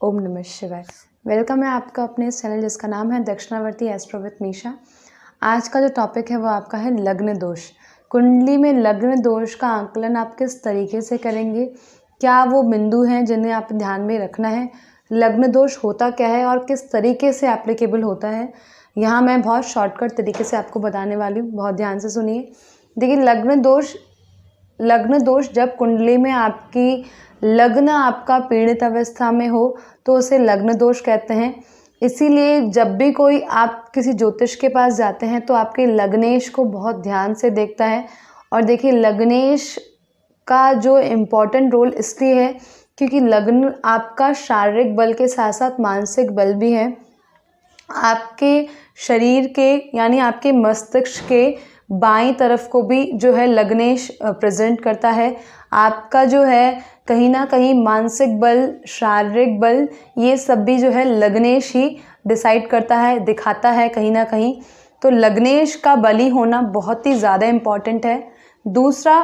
ओम नमः शिवाय। वेलकम है आपका अपने इस चैनल जिसका नाम है दक्षिणावर्ती एस्ट्रो विद मीशा। आज का जो टॉपिक है वो आपका है लग्न दोष। कुंडली में लग्न दोष का आंकलन आप किस तरीके से करेंगे, क्या वो बिंदु हैं जिन्हें आप ध्यान में रखना है, लग्न दोष होता क्या है और किस तरीके से एप्लीकेबल होता है, यहाँ मैं बहुत शॉर्टकट तरीके से आपको बताने वाली हूँ। बहुत ध्यान से सुनिए। देखिए, लग्न दोष जब कुंडली में आपकी लग्न आपका पीड़ित अवस्था में हो तो उसे लग्न दोष कहते हैं। इसीलिए जब भी कोई आप किसी ज्योतिष के पास जाते हैं तो आपके लग्नेश को बहुत ध्यान से देखता है। और देखिए, लग्नेश का जो इम्पोर्टेंट रोल इसलिए है क्योंकि लग्न आपका शारीरिक बल के साथ साथ मानसिक बल भी है। आपके शरीर के यानी आपके मस्तिष्क के बाईं तरफ को भी जो है लग्नेश प्रेजेंट करता है। आपका जो है कहीं ना कहीं मानसिक बल, शारीरिक बल, ये सब भी जो है लग्नेश ही डिसाइड करता है, दिखाता है कहीं ना कहीं। तो लग्नेश का बली होना बहुत ही ज़्यादा इम्पॉर्टेंट है। दूसरा,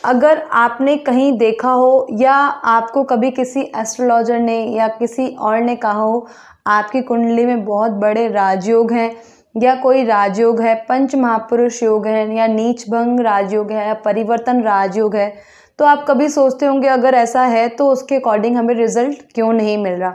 अगर आपने कहीं देखा हो या आपको कभी किसी एस्ट्रोलॉजर ने या किसी और ने कहा हो आपकी कुंडली में बहुत बड़े राजयोग हैं या कोई राजयोग है, पंच महापुरुष योग है या नीच भंग राजयोग है या परिवर्तन राजयोग है, तो आप कभी सोचते होंगे अगर ऐसा है तो उसके अकॉर्डिंग हमें रिजल्ट क्यों नहीं मिल रहा।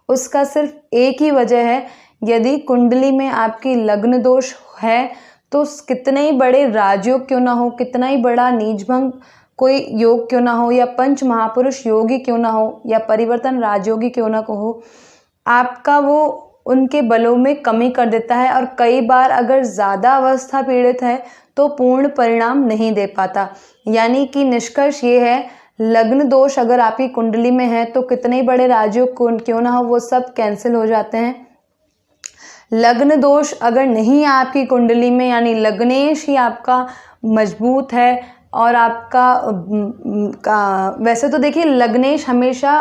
उसका सिर्फ एक ही वजह है, यदि कुंडली में आपकी लग्न दोष है तो कितने ही बड़े राजयोग क्यों ना हो, कितना ही बड़ा नीच भंग कोई योग क्यों ना हो या पंच महापुरुष योग ही क्यों ना हो या परिवर्तन राजयोगी क्यों ना हो, आपका वो उनके बलों में कमी कर देता है। और कई बार अगर ज़्यादा अवस्था पीड़ित है तो पूर्ण परिणाम नहीं दे पाता। यानी कि निष्कर्ष ये है, लग्न दोष अगर आपकी कुंडली में है तो कितने ही बड़े राजयोग क्यों ना हो वो सब कैंसिल हो जाते हैं। लग्न दोष अगर नहीं है आपकी कुंडली में, यानी लग्नेश ही आपका मजबूत है और आपका वैसे तो देखिए लग्नेश हमेशा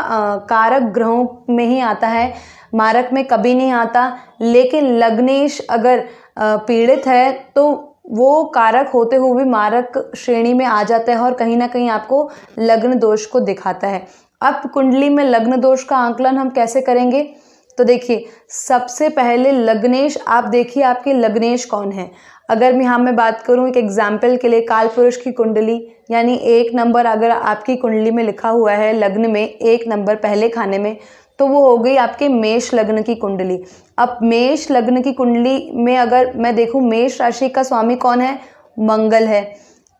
कारक ग्रहों में ही आता है, मारक में कभी नहीं आता। लेकिन लग्नेश अगर पीड़ित है तो वो कारक होते हुए भी मारक श्रेणी में आ जाता है और कहीं ना कहीं आपको लग्न दोष को दिखाता है। अब कुंडली में लग्न दोष का आंकलन हम कैसे करेंगे, तो देखिए, सबसे पहले लग्नेश आप देखिए आपके लग्नेश कौन है। अगर मैं बात करूं एक एग्जाम्पल के लिए, काल पुरुष की कुंडली यानी 1 नंबर अगर आपकी कुंडली में लिखा हुआ है, लग्न में 1 नंबर पहले खाने में, तो वो हो गई आपके मेष लग्न की कुंडली। अब मेष लग्न की कुंडली में अगर मैं देखूं मेष राशि का स्वामी कौन है, मंगल है।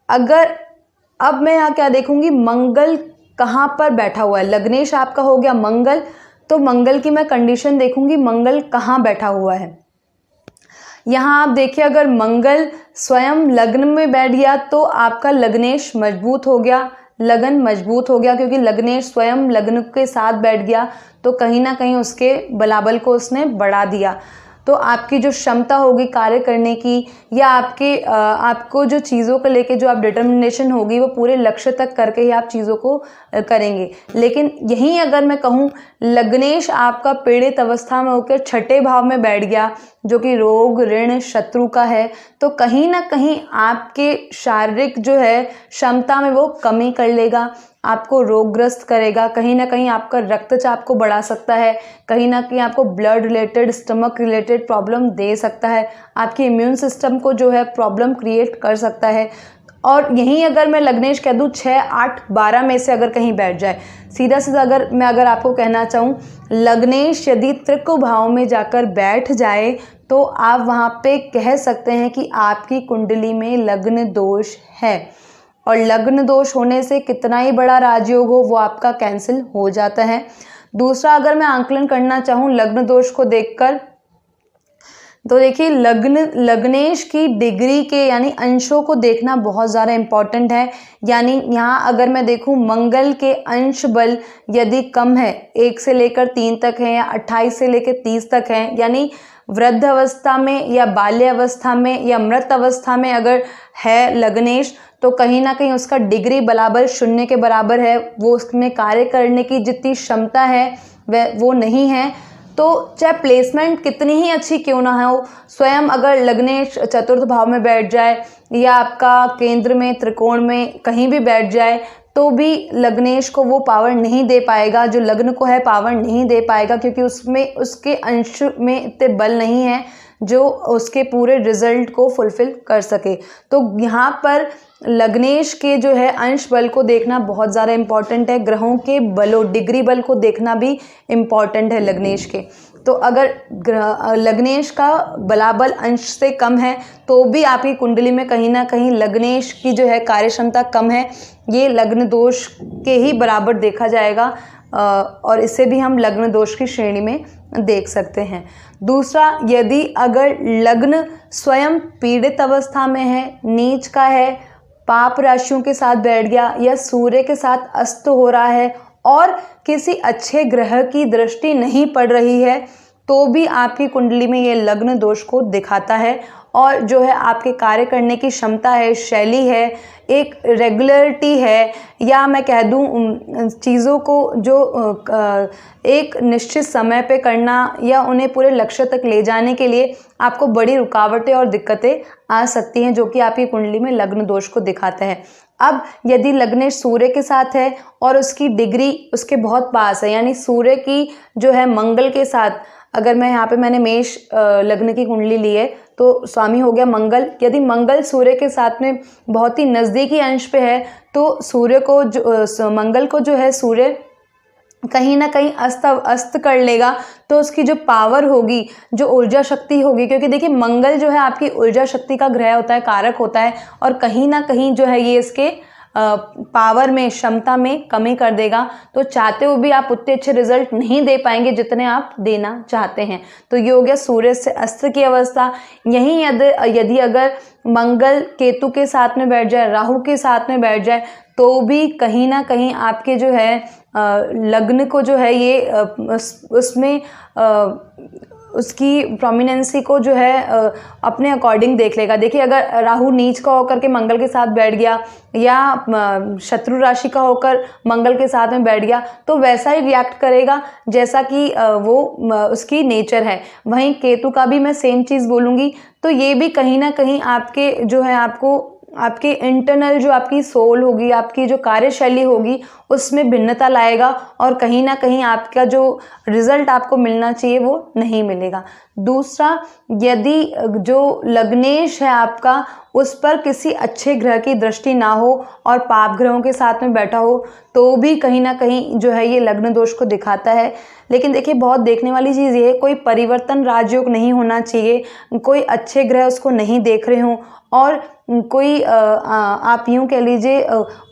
अब मैं यहाँ क्या देखूंगी, मंगल कहाँ पर बैठा हुआ है। लग्नेश आपका हो गया मंगल, तो मंगल की मैं कंडीशन देखूंगी मंगल कहाँ बैठा हुआ है। यहाँ आप देखिए, अगर मंगल स्वयं लग्न में बैठ गया तो आपका लग्नेश मजबूत हो गया, लगन मजबूत हो गया, क्योंकि लग्नेश स्वयं लग्न के साथ बैठ गया तो कहीं ना कहीं उसके बलाबल को उसने बढ़ा दिया। तो आपकी जो क्षमता होगी कार्य करने की या आपको जो चीज़ों को लेके जो आप डिटर्मिनेशन होगी वो पूरे लक्ष्य तक करके ही आप चीज़ों को करेंगे। लेकिन यहीं अगर मैं कहूँ लग्नेश आपका पीड़ित अवस्था में होकर 6ठे भाव में बैठ गया जो कि रोग ऋण शत्रु का है, तो कहीं ना कहीं आपके शारीरिक जो है क्षमता में वो कमी कर लेगा, आपको रोगग्रस्त करेगा, कहीं ना कहीं आपका रक्तचाप को बढ़ा सकता है, कहीं ना कहीं आपको blood related stomach related problem दे सकता है, आपके इम्यून सिस्टम को जो है प्रॉब्लम क्रिएट कर सकता है। और यहीं अगर मैं लग्नेश कह दूँ 6, 8, 12 में से अगर कहीं बैठ जाए, सीधा सीधा अगर आपको कहना चाहूँ, लग्नेश यदि तृक भाव में जाकर बैठ जाए तो आप वहाँ पे कह सकते हैं कि आपकी कुंडली में लग्न दोष है। और लग्न दोष होने से कितना ही बड़ा राजयोग हो वो आपका कैंसिल हो जाता है। दूसरा, अगर मैं आंकलन करना चाहूँ लग्न दोष को देखकर, तो देखिए लग्नेश की डिग्री के यानी अंशों को देखना बहुत ज़्यादा इम्पॉर्टेंट है। यानी यहाँ अगर मैं देखूँ मंगल के अंश बल यदि कम है, 1 से लेकर 3 तक है या 28 से लेकर 30 तक है, यानी वृद्ध अवस्था में या बाल्य अवस्था में या मृत अवस्था में अगर है लग्नेश, तो कहीं ना कहीं उसका डिग्री बराबर 0 के बराबर है, वो उसमें कार्य करने की जितनी क्षमता है वो नहीं है। तो चाहे प्लेसमेंट कितनी ही अच्छी क्यों ना हो, स्वयं अगर लग्नेश चतुर्थ भाव में बैठ जाए या आपका केंद्र में त्रिकोण में कहीं भी बैठ जाए तो भी लग्नेश को वो पावर नहीं दे पाएगा, जो लग्न को है पावर नहीं दे पाएगा, क्योंकि उसमें उसके अंश में इतने बल नहीं है जो उसके पूरे रिजल्ट को फुलफिल कर सके। तो यहाँ पर लग्नेश के जो है अंश बल को देखना बहुत ज़्यादा इम्पॉर्टेंट है। ग्रहों के बलों डिग्री बल को देखना भी इम्पॉर्टेंट है लग्नेश के। तो अगर लग्नेश का बलाबल अंश से कम है तो भी आपकी कुंडली में कहीं ना कहीं लग्नेश की जो है कार्य क्षमता कम है, ये लग्न दोष के ही बराबर देखा जाएगा और इसे भी हम लग्न दोष की श्रेणी में देख सकते हैं। दूसरा, यदि अगर लग्न स्वयं पीड़ित अवस्था में है, नीच का है, पाप राशियों के साथ बैठ गया या सूर्य के साथ अस्त हो रहा है और किसी अच्छे ग्रह की दृष्टि नहीं पड़ रही है, तो भी आपकी कुंडली में ये लग्न दोष को दिखाता है। और जो है आपके कार्य करने की क्षमता है, शैली है, एक रेगुलरिटी है, या मैं कह दूं चीज़ों को जो एक निश्चित समय पे करना या उन्हें पूरे लक्ष्य तक ले जाने के लिए आपको बड़ी रुकावटें और दिक्कतें आ सकती हैं, जो कि आपकी कुंडली में लग्न दोष को दिखाता है। अब यदि लग्नेश सूर्य के साथ है और उसकी डिग्री उसके बहुत पास है, यानी सूर्य की जो है मंगल के साथ, अगर मैं यहाँ पे मैंने मेष लग्न की कुंडली ली है तो स्वामी हो गया मंगल, यदि मंगल सूर्य के साथ में बहुत ही नज़दीकी अंश पे है तो सूर्य को जो मंगल को जो है सूर्य कहीं ना कहीं अस्त कर लेगा, तो उसकी जो पावर होगी, जो ऊर्जा शक्ति होगी, क्योंकि देखिए मंगल जो है आपकी ऊर्जा शक्ति का ग्रह होता है, कारक होता है, और कहीं ना कहीं जो है ये इसके पावर में, क्षमता में कमी कर देगा। तो चाहते हुए भी आप उतने अच्छे रिजल्ट नहीं दे पाएंगे जितने आप देना चाहते हैं। तो ये हो गया सूर्य से अस्त की अवस्था। यहीं यदि अगर मंगल केतु के साथ में बैठ जाए, राहु के साथ में बैठ जाए, तो भी कहीं ना कहीं आपके जो है लग्न को जो है ये उसमें उसकी प्रोमिनेंसी को जो है अपने अकॉर्डिंग देख लेगा। देखिए अगर राहु नीच का होकर के मंगल के साथ बैठ गया या शत्रु राशि का होकर मंगल के साथ में बैठ गया तो वैसा ही रिएक्ट करेगा जैसा कि वो उसकी नेचर है। वहीं केतु का भी मैं सेम चीज़ बोलूँगी। तो ये भी कहीं ना कहीं आपके जो है आपके इंटरनल जो आपकी सोल होगी, आपकी जो कार्यशैली होगी, उसमें भिन्नता लाएगा और कहीं ना कहीं आपका जो रिजल्ट आपको मिलना चाहिए वो नहीं मिलेगा। दूसरा, यदि जो लग्नेश है आपका उस पर किसी अच्छे ग्रह की दृष्टि ना हो और पाप ग्रहों के साथ में बैठा हो तो भी कहीं ना कहीं जो है ये लग्न दोष को दिखाता है। लेकिन देखिए बहुत देखने वाली चीज़ ये है, कोई परिवर्तन राजयोग नहीं होना चाहिए, कोई अच्छे ग्रह उसको नहीं देख रहे हों और कोई आप यूँ कह लीजिए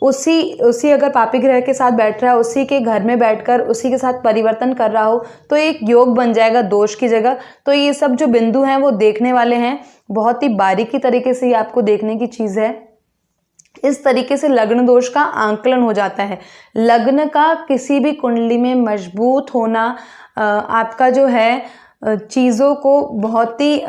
उसी अगर पापी ग्रह के साथ बैठ रहा है, उसी के घर में बैठकर उसी के साथ परिवर्तन कर रहा हो तो एक योग बन जाएगा दोष की जगह। तो ये सब जो बिंदु हैं वो देखने वाले हैं, बहुत ही बारीकी तरीके से ये आपको देखने की चीज़ है। इस तरीके से लग्न दोष का आंकलन हो जाता है। लग्न का किसी भी कुंडली में मजबूत होना आपका जो है चीज़ों को बहुत ही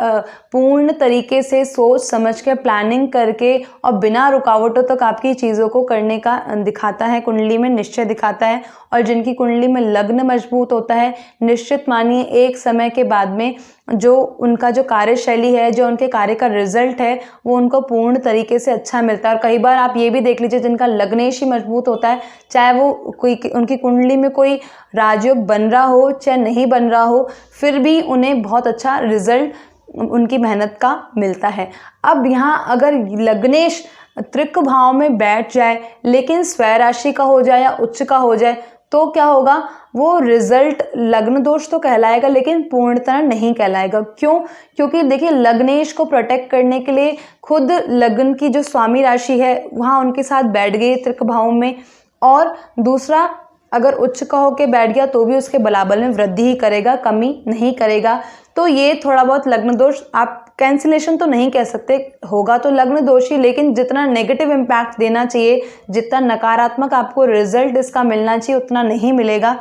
पूर्ण तरीके से सोच समझ के प्लानिंग करके और बिना रुकावटों तक आपकी चीज़ों को करने का दिखाता है, कुंडली में निश्चय दिखाता है। और जिनकी कुंडली में लग्न मजबूत होता है, निश्चित मानिए एक समय के बाद में जो उनका जो कार्यशैली है, जो उनके कार्य का रिजल्ट है, वो उनको पूर्ण तरीके से अच्छा मिलता है। और कई बार आप ये भी देख लीजिए जिनका लग्नेश ही मजबूत होता है, चाहे वो कोई उनकी कुंडली में कोई राजयोग बन रहा हो चाहे नहीं बन रहा हो, फिर भी उन्हें बहुत अच्छा रिजल्ट उनकी मेहनत का मिलता है। अब यहाँ अगर लग्नेश त्रिक भाव में बैठ जाए लेकिन स्वय राशि का हो जाए या उच्च का हो जाए तो क्या होगा, वो रिजल्ट लग्न दोष तो कहलाएगा लेकिन पूर्णतः नहीं कहलाएगा। क्यों? क्योंकि देखिए लग्नेश को प्रोटेक्ट करने के लिए खुद लग्न की जो स्वामी राशि है वहाँ उनके साथ बैठ गई त्रिक भाव में, और दूसरा अगर उच्च का होके बैठ गया तो भी उसके बलाबल में वृद्धि ही करेगा, कमी नहीं करेगा। तो ये थोड़ा बहुत लग्न दोष, आप कैंसिलेशन तो नहीं कह सकते, होगा तो लग्न दोष ही, लेकिन जितना नेगेटिव इम्पैक्ट देना चाहिए, जितना नकारात्मक आपको रिजल्ट इसका मिलना चाहिए उतना नहीं मिलेगा।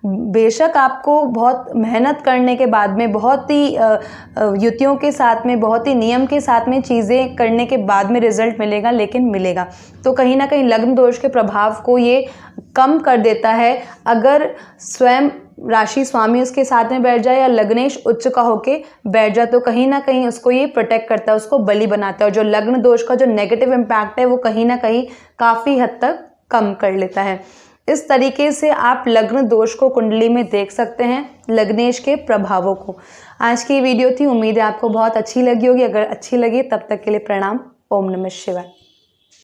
बेशक आपको बहुत मेहनत करने के बाद में, बहुत ही युतियों के साथ में, बहुत ही नियम के साथ में चीज़ें करने के बाद में रिजल्ट मिलेगा, लेकिन मिलेगा। तो कहीं ना कहीं लग्न दोष के प्रभाव को ये कम कर देता है अगर स्वयं राशि स्वामी उसके साथ में बैठ जाए या लग्नेश उच्च का होके बैठ जाए, तो कहीं ना कहीं उसको ये प्रोटेक्ट करता है, उसको बली बनाता है। और जो लग्न दोष का जो नेगेटिव इम्पैक्ट है वो कहीं ना कहीं काफ़ी हद तक कम कर लेता है। इस तरीके से आप लग्न दोष को कुंडली में देख सकते हैं, लग्नेश के प्रभावों को। आज की वीडियो थी, उम्मीद है आपको बहुत अच्छी लगी होगी। अगर अच्छी लगी तब तक के लिए प्रणाम। ओम नमः शिवाय।